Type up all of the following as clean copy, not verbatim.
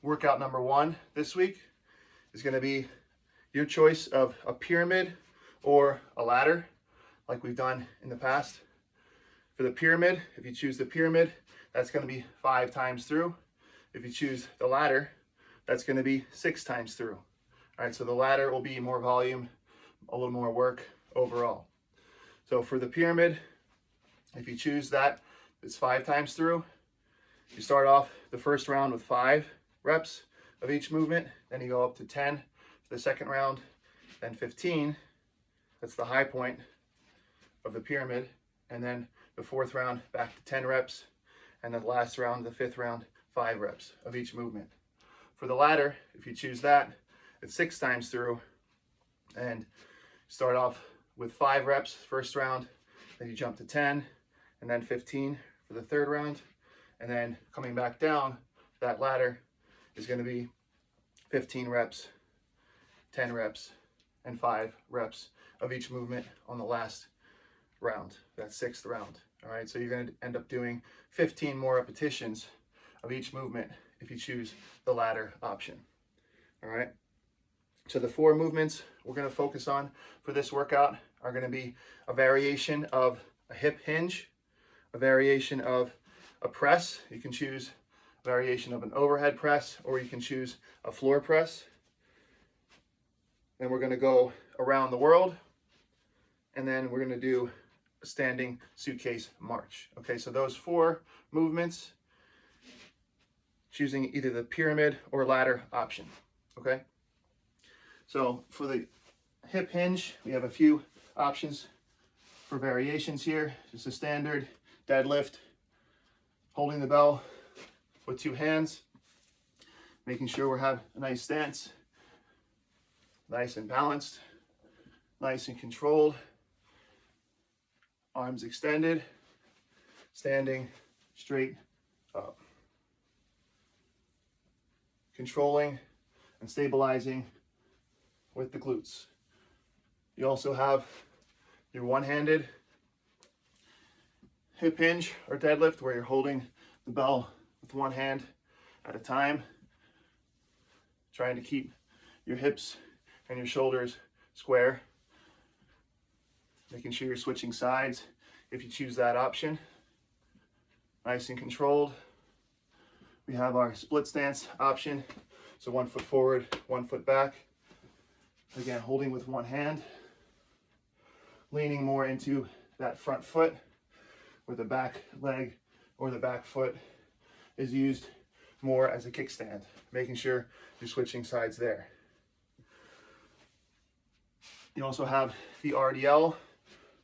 workout number 1 this week is going to be your choice of a pyramid or a ladder like we've done in the past. For the pyramid, if you choose the pyramid, that's going to be 5 times through. If you choose the ladder, that's going to be 6 times through. All right, so the ladder will be more volume, a little more work overall. So for the pyramid, if you choose that, it's 5 times through. You start off the first round with 5 reps of each movement, then you go up to 10 for the second round, then 15. That's the high point of the pyramid. And then the 4th round, back to 10 reps. And then the last round, the 5th round, 5 reps of each movement. For the ladder, if you choose that, it's 6 times through. And start off with 5 reps first round, then you jump to 10, and then 15 for the 3rd round. And then coming back down, that ladder is going to be 15 reps, 10 reps, and 5 reps of each movement on the last round, that 6th round. All right, so you're going to end up doing 15 more repetitions of each movement if you choose the ladder option. All right, so the 4 movements we're going to focus on for this workout are going to be a variation of a hip hinge, a variation of a press. You can choose a variation of an overhead press, or you can choose a floor press. Then we're going to go around the world, and then we're going to do a standing suitcase march. Okay, so those 4 movements, choosing either the pyramid or ladder option. Okay, so for the hip hinge, we have a few options for variations here. Just a standard deadlift, holding the bell with 2 hands, making sure we have a nice stance, nice and balanced, nice and controlled, arms extended, standing straight up, controlling and stabilizing with the glutes. You also have your one-handed hip hinge or deadlift, where you're holding the bell with one hand at a time, trying to keep your hips and your shoulders square, making sure you're switching sides if you choose that option. Nice and controlled. We have our split stance option, so 1 foot forward, 1 foot back. Again, holding with one hand, leaning more into that front foot, where the back leg or the back foot is used more as a kickstand, making sure you're switching sides there. You also have the RDL,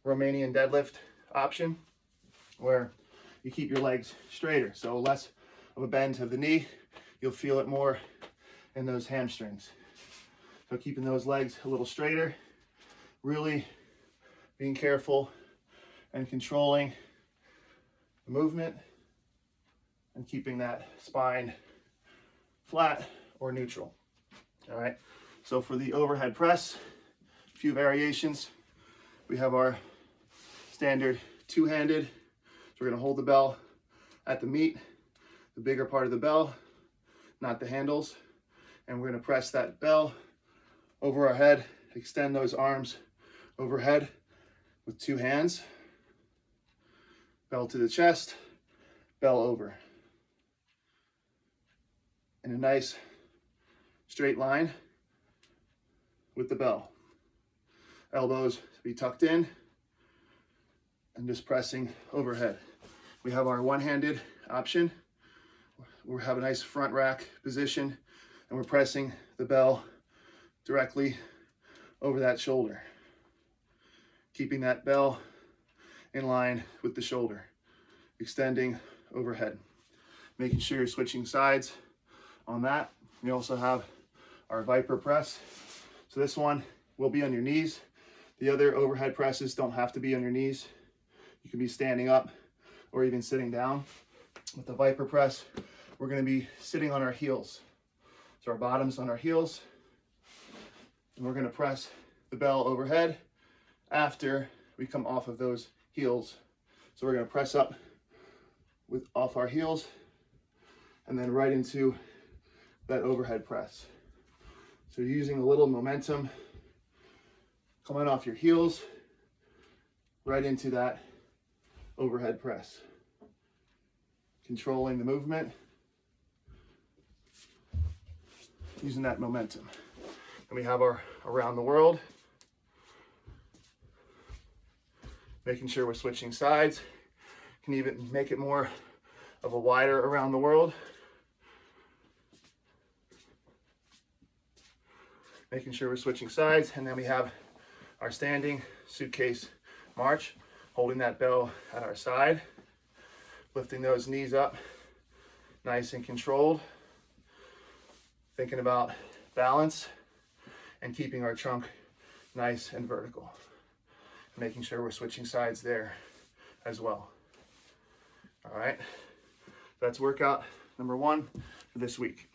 Romanian deadlift option, where you keep your legs straighter, so less of a bend of the knee. You'll feel it more in those hamstrings. So keeping those legs a little straighter, really being careful and controlling the movement and keeping that spine flat or neutral. All right, so for the overhead press, a few variations. We have our standard 2-handed. So we're going to hold the bell at the meat, the bigger part of the bell, not the handles, and we're going to press that bell over our head, extend those arms overhead with 2 hands, bell to the chest, bell over, in a nice straight line with the bell. Elbows to be tucked in and just pressing overhead. We have our one-handed option. We have a nice front rack position, and we're pressing the bell directly over that shoulder, keeping that bell in line with the shoulder, extending overhead, making sure you're switching sides on that. We also have our Viper press. So this one will be on your knees. The other overhead presses don't have to be on your knees. You can be standing up or even sitting down. With the Viper press, we're going to be sitting on our heels. So our bottoms on our heels, and we're going to press the bell overhead after we come off of those heels. So we're going to press up off our heels and then right into that overhead press. So using a little momentum, coming off your heels, right into that overhead press. Controlling the movement, using that momentum. And we have our around the world, making sure we're switching sides. Can even make it more of a wider around the world. Making sure we're switching sides. And then we have our standing suitcase march, holding that bell at our side, lifting those knees up, nice and controlled. Thinking about balance and keeping our trunk nice and vertical. Making sure we're switching sides there as well. All right, that's workout number 1 for this week.